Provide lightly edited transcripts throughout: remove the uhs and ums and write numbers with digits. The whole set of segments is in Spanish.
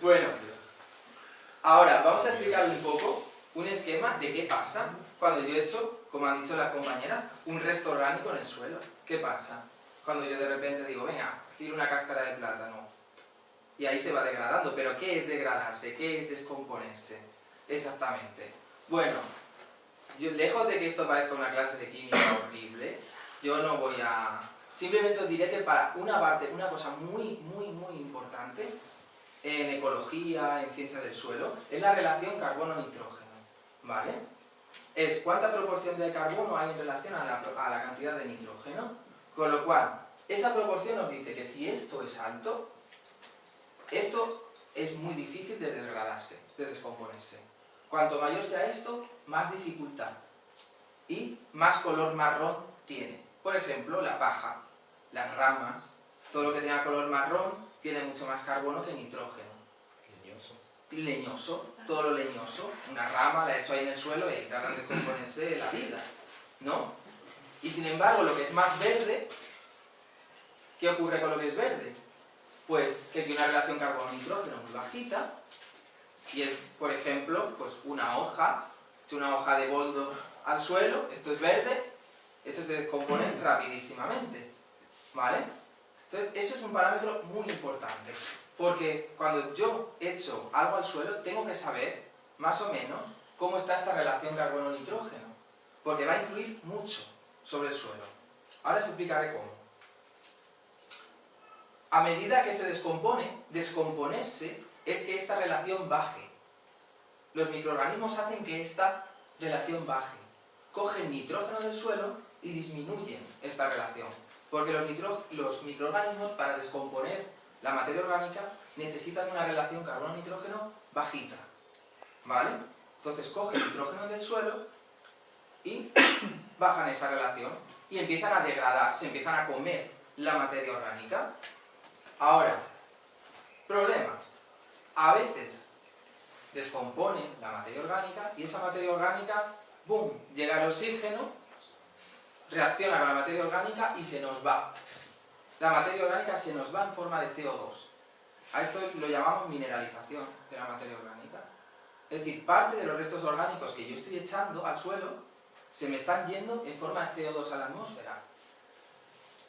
Bueno, ahora vamos a explicar un poco un esquema de qué pasa cuando yo echo, como han dicho las compañeras, un resto orgánico en el suelo. ¿Qué pasa cuando yo de repente digo, venga, tiro una cáscara de plátano? Y ahí se va degradando. ¿Pero qué es degradarse? ¿Qué es descomponerse? Exactamente. Bueno, yo, lejos de que esto parezca una clase de química horrible, yo no voy a... Simplemente os diré que para una cosa muy importante en ecología, en ciencias del suelo, es la relación carbono-nitrógeno, ¿vale? Es cuánta proporción de carbono hay en relación a la cantidad de nitrógeno, con lo cual, esa proporción nos dice que si esto es alto, esto es muy difícil de degradarse, de descomponerse. Cuanto mayor sea esto, más dificultad y más color marrón tiene. Por ejemplo, la paja, las ramas, todo lo que tenga color marrón tiene mucho más carbono que nitrógeno. Leñoso, todo lo leñoso, una rama la he hecho ahí en el suelo y ahí tarda en descomponerse la vida, ¿no? Y sin embargo, lo que es más verde, ¿qué ocurre con lo que es verde? Pues que tiene una relación carbono-nitrógeno muy bajita y es, por ejemplo, pues una hoja de boldo al suelo, esto es verde, esto se descompone rapidísimamente, ¿vale? Entonces, eso es un parámetro muy importante, porque cuando yo echo algo al suelo, tengo que saber, más o menos, cómo está esta relación carbono-nitrógeno, porque va a influir mucho sobre el suelo. Ahora os explicaré cómo. A medida que se descompone, descomponerse es que esta relación baje. Los microorganismos hacen que esta relación baje. Cogen nitrógeno del suelo y disminuyen esta relación. Porque los microorganismos, para descomponer la materia orgánica, necesitan una relación carbono-nitrógeno bajita, ¿vale? Entonces cogen nitrógeno del suelo y bajan esa relación y empiezan a degradar, se empiezan a comer la materia orgánica. Ahora, problemas. A veces descomponen la materia orgánica y esa materia orgánica, ¡boom!, llega el oxígeno, reacciona con la materia orgánica y se nos va. La materia orgánica se nos va en forma de CO2. A esto lo llamamos mineralización de la materia orgánica. Es decir, parte de los restos orgánicos que yo estoy echando al suelo se me están yendo en forma de CO2 a la atmósfera.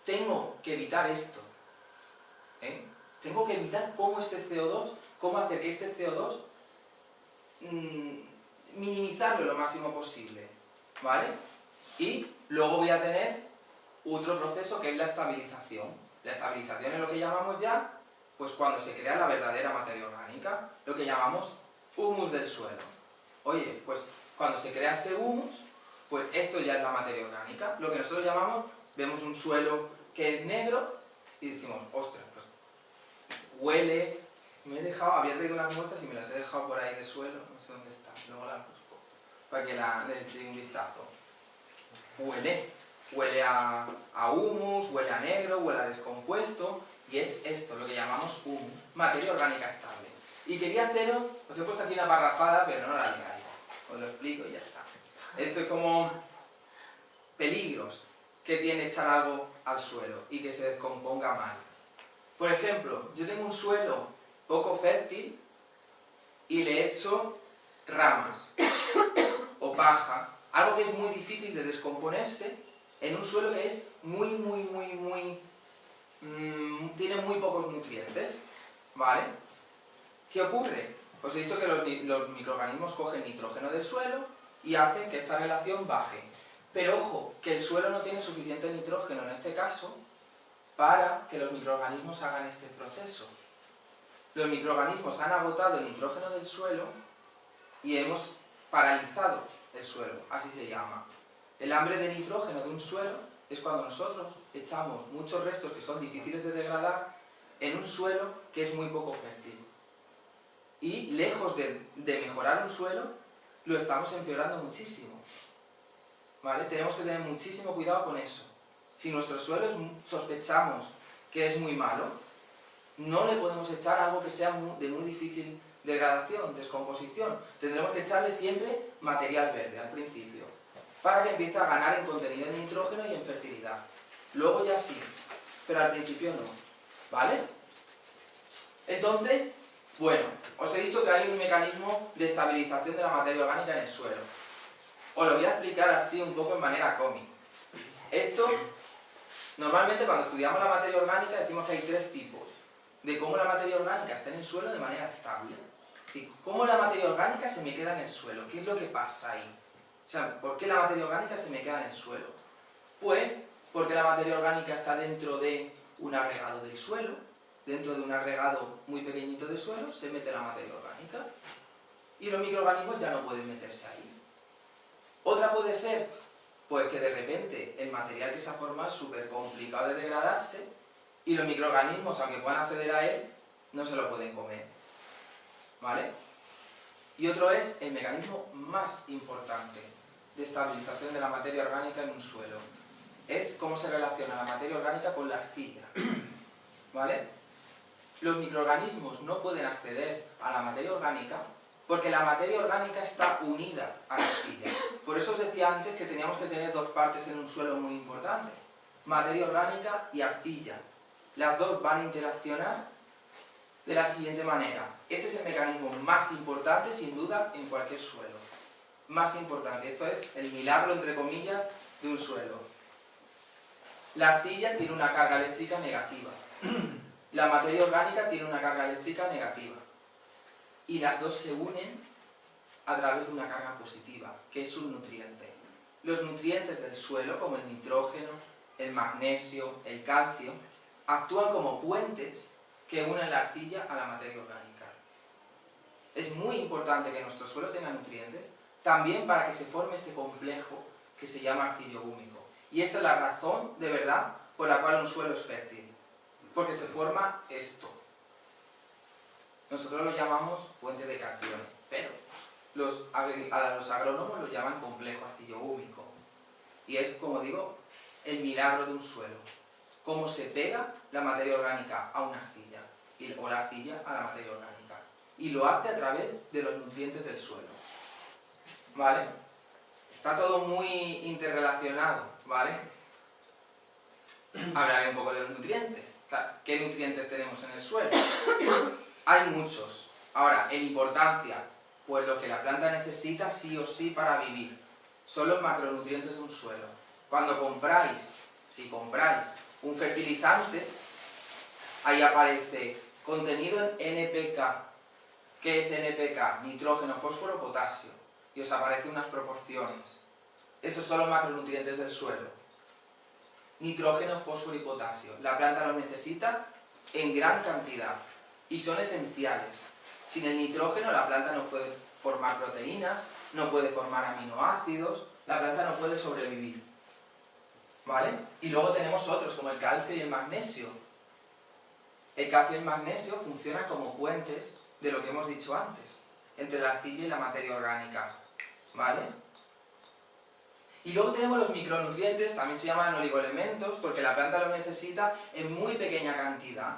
Tengo que evitar esto. Tengo que evitar cómo hacer que este CO2 minimizarlo lo máximo posible, ¿vale? Y luego voy a tener otro proceso que es la estabilización. La estabilización es lo que llamamos ya, pues cuando se crea la verdadera materia orgánica, lo que llamamos humus del suelo. Oye, pues cuando se crea este humus, pues esto ya es la materia orgánica. Lo que nosotros llamamos, vemos un suelo que es negro y decimos, ostras, pues huele, había traído unas muestras y me las he dejado por ahí de suelo, no sé dónde están, luego las busco, para que le eche un vistazo. Huele a humus, huele a negro, huele a descompuesto, y es esto, lo que llamamos humus, materia orgánica estable. Y quería haceros, os he puesto aquí una parrafada, pero no la leáis, os lo explico y ya está. Esto es como peligros que tiene echar algo al suelo y que se descomponga mal. Por ejemplo, yo tengo un suelo poco fértil y le echo ramas o paja, algo que es muy difícil de descomponerse en un suelo que es tiene muy pocos nutrientes, ¿vale? ¿Qué ocurre? Os he dicho que los microorganismos cogen nitrógeno del suelo y hacen que esta relación baje. Pero ojo, que el suelo no tiene suficiente nitrógeno en este caso para que los microorganismos hagan este proceso. Los microorganismos han agotado el nitrógeno del suelo y hemos paralizado el suelo, así se llama. El hambre de nitrógeno de un suelo es cuando nosotros echamos muchos restos que son difíciles de degradar en un suelo que es muy poco fértil. Y lejos de mejorar un suelo, lo estamos empeorando muchísimo, ¿vale? Tenemos que tener muchísimo cuidado con eso. Si nuestro suelo sospechamos que es muy malo, no le podemos echar algo que sea de muy difícil degradación, descomposición. Tendremos que echarle siempre material verde al principio, para que empiece a ganar en contenido de nitrógeno y en fertilidad. Luego ya sí, pero al principio no, ¿vale? Entonces, Bueno, os he dicho que hay un mecanismo de estabilización de la materia orgánica en el suelo. Os lo voy a explicar así un poco en manera cómica. Esto, normalmente cuando estudiamos la materia orgánica decimos que hay tres tipos de cómo la materia orgánica está en el suelo de manera estable. Y cómo la materia orgánica se me queda en el suelo. ¿Qué es lo que pasa ahí? O sea, ¿por qué la materia orgánica se me queda en el suelo? Pues porque la materia orgánica está dentro de un agregado del suelo, dentro de un agregado muy pequeñito de suelo, se mete la materia orgánica y los microorganismos ya no pueden meterse ahí. Otra puede ser, pues que de repente el material que se ha formado es súper complicado de degradarse y los microorganismos, aunque puedan acceder a él, no se lo pueden comer. ¿Vale? Y otro es el mecanismo más importante de estabilización de la materia orgánica en un suelo. Es cómo se relaciona la materia orgánica con la arcilla. ¿Vale? Los microorganismos no pueden acceder a la materia orgánica porque la materia orgánica está unida a la arcilla. Por eso os decía antes que teníamos que tener dos partes en un suelo muy importantes. Materia orgánica y arcilla. Las dos van a interaccionar de la siguiente manera. Este es el mecanismo más importante, sin duda, en cualquier suelo. Más importante. Esto es el milagro, entre comillas, de un suelo. La arcilla tiene una carga eléctrica negativa. La materia orgánica tiene una carga eléctrica negativa. Y las dos se unen a través de una carga positiva, que es un nutriente. Los nutrientes del suelo, como el nitrógeno, el magnesio, el calcio, actúan como puentes que unen la arcilla a la materia orgánica. Es muy importante que nuestro suelo tenga nutrientes, también para que se forme este complejo que se llama arcillo-húmico. Y esta es la razón, de verdad, por la cual un suelo es fértil. Porque se forma esto. Nosotros lo llamamos puente de cationes, pero a los agrónomos lo llaman complejo arcillo-húmico. Y es, como digo, el milagro de un suelo. Cómo se pega la materia orgánica a una arcilla, o la arcilla a la materia orgánica. Y lo hace a través de los nutrientes del suelo. ¿Vale? Está todo muy interrelacionado, ¿vale? Hablaré un poco de los nutrientes. ¿Qué nutrientes tenemos en el suelo? Hay muchos. Ahora, en importancia, pues lo que la planta necesita sí o sí para vivir. Son los macronutrientes de un suelo. Cuando compráis, si compráis un fertilizante, ahí aparece contenido en NPK. ¿Qué es NPK? Nitrógeno, fósforo, potasio. Y os aparecen unas proporciones. Estos son los macronutrientes del suelo. Nitrógeno, fósforo y potasio. La planta los necesita en gran cantidad y son esenciales. Sin el nitrógeno la planta no puede formar proteínas, no puede formar aminoácidos, la planta no puede sobrevivir. ¿Vale? Y luego tenemos otros como el calcio y el magnesio. El calcio y el magnesio funcionan como puentes de lo que hemos dicho antes, entre la arcilla y la materia orgánica. ¿Vale? Y luego tenemos los micronutrientes, también se llaman oligoelementos, porque la planta los necesita en muy pequeña cantidad,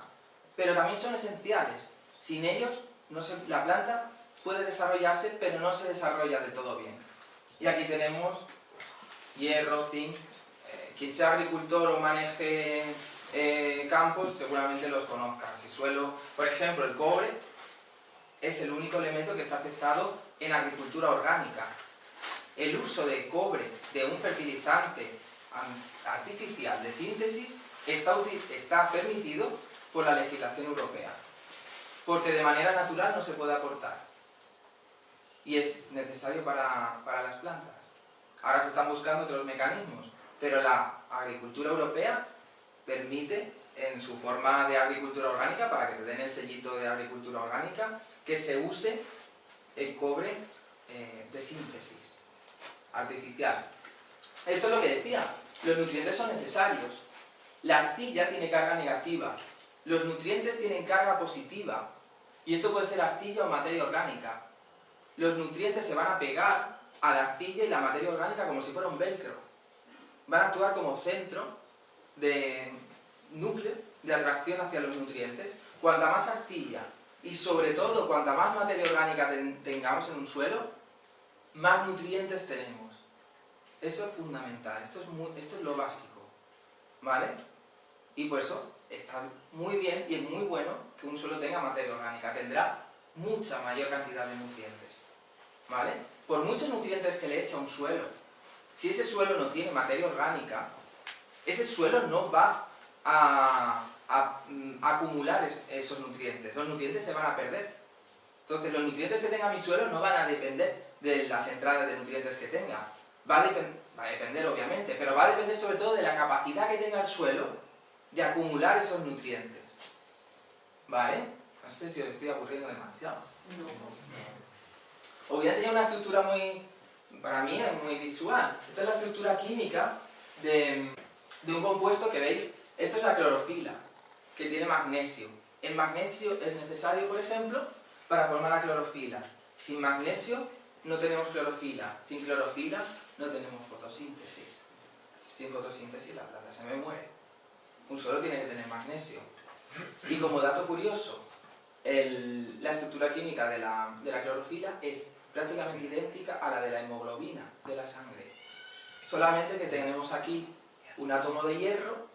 pero también son esenciales. Sin ellos, la planta puede desarrollarse, pero no se desarrolla de todo bien. Y aquí tenemos hierro, zinc. Quien sea agricultor o maneje campos, seguramente los conozca. Si suelo, por ejemplo, el cobre es el único elemento que está aceptado en agricultura orgánica. El uso de cobre de un fertilizante artificial de síntesis está permitido por la legislación europea, porque de manera natural no se puede aportar y es necesario para las plantas. Ahora se están buscando otros mecanismos, pero la agricultura europea permite, en su forma de agricultura orgánica, para que te den el sellito de agricultura orgánica, que se use el cobre de síntesis artificial. Esto es lo que decía, los nutrientes son necesarios. La arcilla tiene carga negativa, los nutrientes tienen carga positiva, y esto puede ser arcilla o materia orgánica. Los nutrientes se van a pegar a la arcilla y la materia orgánica como si fuera un velcro. Van a actuar como centro de núcleo de atracción hacia los nutrientes. Cuanta más arcilla y sobre todo cuanta más materia orgánica tengamos en un suelo, más nutrientes tenemos. Eso es fundamental, esto es lo básico, ¿vale? Y por eso está muy bien y es muy bueno que un suelo tenga materia orgánica. Tendrá mucha mayor cantidad de nutrientes, ¿vale? Por muchos nutrientes que le eche a un suelo, si ese suelo no tiene materia orgánica, ese suelo no va a acumular esos nutrientes. Los nutrientes se van a perder. Entonces, los nutrientes que tenga mi suelo no van a depender de las entradas de nutrientes que tenga. Va a depender, obviamente, pero va a depender sobre todo de la capacidad que tenga el suelo de acumular esos nutrientes. ¿Vale? No sé si os estoy aburriendo demasiado. No. Os voy a enseñar una estructura para mí es muy visual. Esta es la estructura química de un compuesto que veis. Esto es la clorofila, que tiene magnesio. El magnesio es necesario, por ejemplo, para formar la clorofila. Sin magnesio no tenemos clorofila. Sin clorofila no tenemos fotosíntesis. Sin fotosíntesis la planta se me muere. Un suelo tiene que tener magnesio. Y como dato curioso, la estructura química de la clorofila es prácticamente idéntica a la de la hemoglobina de la sangre. Solamente que tenemos aquí un átomo de hierro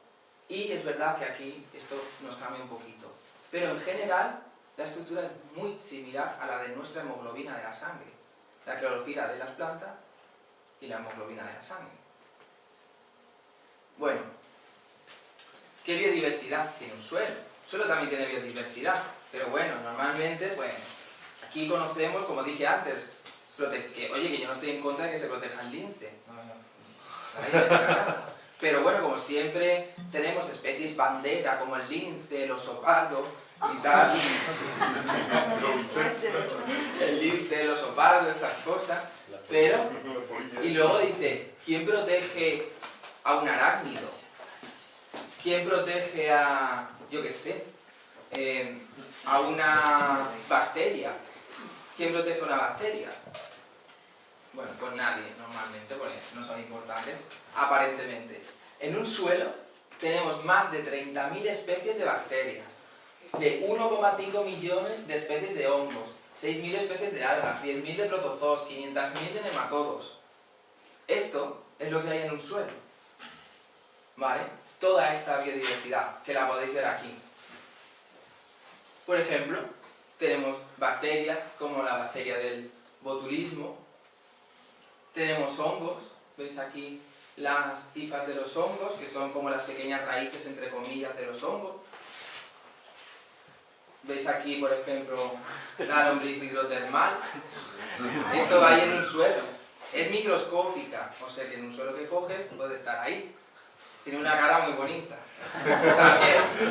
y es verdad que aquí esto nos cambia un poquito. Pero en general la estructura es muy similar a la de nuestra hemoglobina de la sangre. La clorofila de las plantas y la hemoglobina de la sangre. Bueno, ¿qué biodiversidad tiene un suelo? El suelo también tiene biodiversidad, pero bueno, normalmente, pues, aquí conocemos, como dije antes, que yo no estoy en contra de que se proteja el lince. Pero bueno, como siempre, tenemos especies bandera, como el lince, el oso pardo y tal. El lince, el oso pardo, estas cosas. Pero, y luego dice, ¿quién protege a un arácnido? ¿Quién protege a, yo qué sé, a una bacteria? ¿Quién protege a una bacteria? Bueno, pues nadie, normalmente, porque no son importantes, aparentemente. En un suelo tenemos más de 30.000 especies de bacterias, de 1,5 millones de especies de hongos, 6.000 especies de algas, 10.000 de protozoos, 500.000 de nematodos. Esto es lo que hay en un suelo. ¿Vale? Toda esta biodiversidad, que la podéis ver aquí. Por ejemplo, tenemos bacterias, como la bacteria del botulismo. Tenemos hongos, veis aquí las hifas de los hongos, que son como las pequeñas raíces, entre comillas, de los hongos. Veis aquí, por ejemplo, la lombriz hidrotermal. Esto va ahí en un suelo. Es microscópica, o sea que en un suelo que coges puede estar ahí. Tiene una cara muy bonita.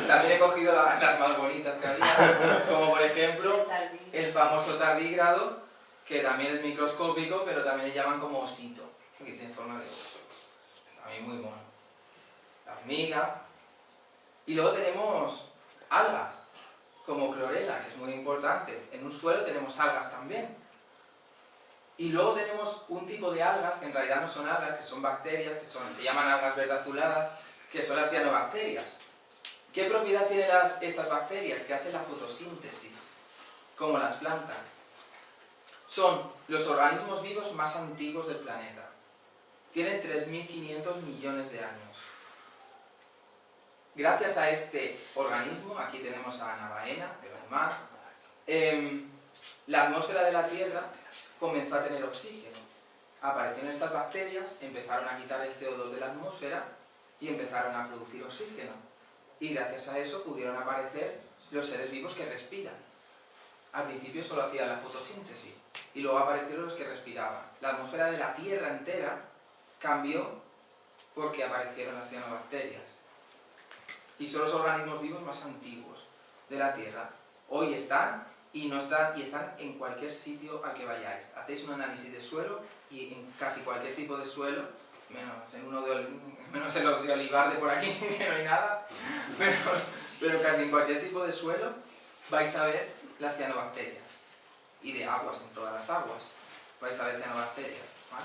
También he cogido las más bonitas que había, como por ejemplo el famoso tardígrado, que también es microscópico, pero también le llaman como osito, porque tiene forma de oso. También muy mono. La hormiga. Y luego tenemos algas, como clorela, que es muy importante. En un suelo tenemos algas también. Y luego tenemos un tipo de algas, que en realidad no son algas, que son bacterias, se llaman algas verde azuladas, que son las cianobacterias. ¿Qué propiedad tienen estas bacterias? Que hacen la fotosíntesis, como las plantas. Son los organismos vivos más antiguos del planeta. Tienen 3.500 millones de años. Gracias a este organismo, aquí tenemos a Ana Baena, pero hay más, la atmósfera de la Tierra comenzó a tener oxígeno. Aparecieron estas bacterias, empezaron a quitar el CO2 de la atmósfera y empezaron a producir oxígeno. Y gracias a eso pudieron aparecer los seres vivos que respiran. Al principio solo hacían la fotosíntesis y luego aparecieron los que respiraban. La atmósfera de la Tierra entera cambió porque aparecieron las cianobacterias. Y son los organismos vivos más antiguos de la Tierra. Hoy están y están en cualquier sitio al que vayáis. Hacéis un análisis de suelo y en casi cualquier tipo de suelo, menos en los de olivar de por aquí, que no hay nada, pero casi en cualquier tipo de suelo vais a ver las cianobacterias. Y de aguas, en todas las aguas vais a ver cianobacterias, ¿vale?